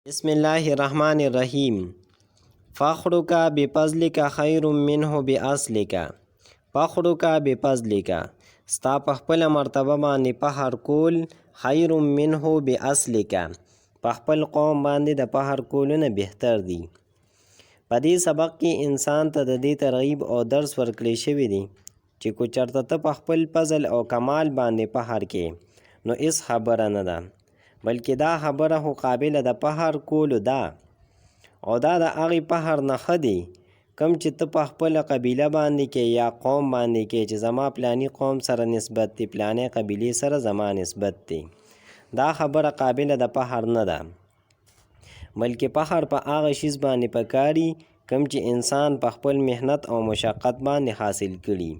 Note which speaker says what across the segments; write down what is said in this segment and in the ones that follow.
Speaker 1: बिस्मिल्लाहिर्रहमानिर्रहीम। फ़ख्रुका बिफ़ज़लिका खैरुम मिन्हु बिअस्लिका। फ़ख्रुका बिफ़ज़लिका, स्ता په خپله مرتبه باندې فخر کول خیرم منه بأصلک، په خپل قوم باندې د فخر کولو نه بهتر دي. په دې سبق کې انسان ته د دې ترغیب او درس ورکړی شوی دی چې کو چرته ته په خپل فضل او کمال باندې فخر کې نو هیڅ خبره نه ده، بلکې دا خبره خو قابله د فخر کولو ده، او دا د هغې فخر نه ښه دی کم چې ته په خپله قبیله باندې کې یا قوم باندې کې چې زما پلانی قوم سره نسبت دی، پلانی قبیلې سره زما نسبت دی. دا خبره قابله د فخر نه ده، بلکې فخر په هغه شیز باندې پکاري کم چې انسان په خپل محنت او مشقت باندې حاصل کړي.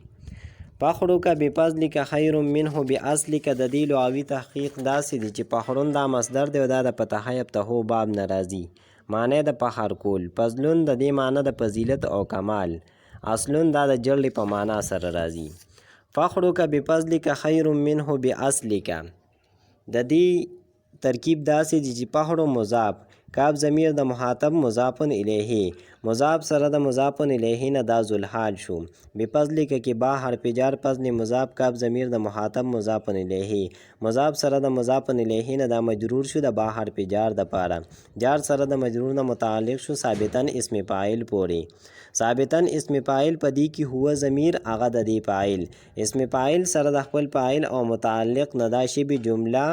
Speaker 1: فخرک بفضلک خیر منه باصلک د دې لغوي تحقیق داسې دی چې فخرون دا مصدر دی او دا د فتح یفتحو باب نه راځي، معنی د فخر کول. فضلون د دې معنی د فضیلت او کمال، اصلون دا د جړلې په معنا سره راځي. فخرک بفضلک خیر منه باصلک، د دې ترکیب داسې دی چې فخر مضاف، کاف ضمیر د مخاطب مضاف الیه، مضاف سره د مضاف الیه نه دا ذوالحال شو. بفضلک کې با حرف جر، فضل مضاف، کاف ضمیر د مخاطب مضاف الیه، مضاف سره د مضاف الیه نه دا مجرور شو د با حرف جر د پاره، جر سره د مجرور نه متعلق شو ثابتن اسم فاعل پورې. ثابتن اسم فاعل په دې کې هو ضمیر هغه د دې فاعل، اسم فاعل سره د خپل فاعل او متعلق نه دا شبه جمله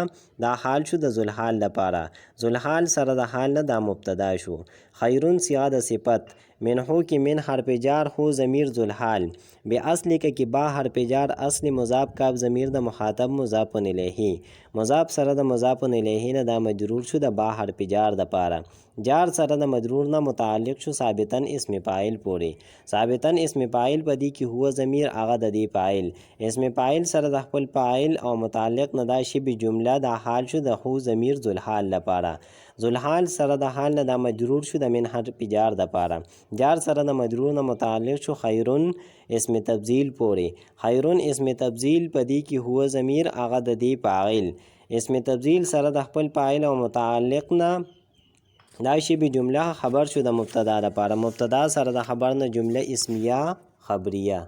Speaker 1: دا حال شو د ذوالحال لپاره، ذوالحال سره د حال نه دا مبتدا شو. خیرون صيغه د صفت، منحو کې من حرف جار هو ضمیر ذوالحال، باصلک کې با حرف جار اصل مضاف، کاف ضمیر د مخاطب مضاف الیه، مضاف سره د مضاف الیه نه دا مجرور شو د با حرف جار د پاره، جار سره د مجرور نه متعلق شو ثابتن اسم فاعل پورې. ثابتن اسم فاعل په دې کې هو ضمیر هغه د دې فاعل، اسم فاعل سره د خپل فاعل او متعلق نه دا شبه جمله دا حال شو د هو ضمیر ذوالحال لپاره، ذوالحال سره د حال نه دا مجرور شو د من حرف جار د پاره، جار سره د مجرور نه متعلق شو خیرون اسم تبذیل پورې. خیرون اسم تبذیل په دې کې هو ضمیر هغه د دې فاعل، اسم تبذیل سره د خپل فاعل او متعلق نه دا شبه جمله خبر شو د مبتدا لپاره، مبتدا سره د خبر نه جمله اسمیه خبریه.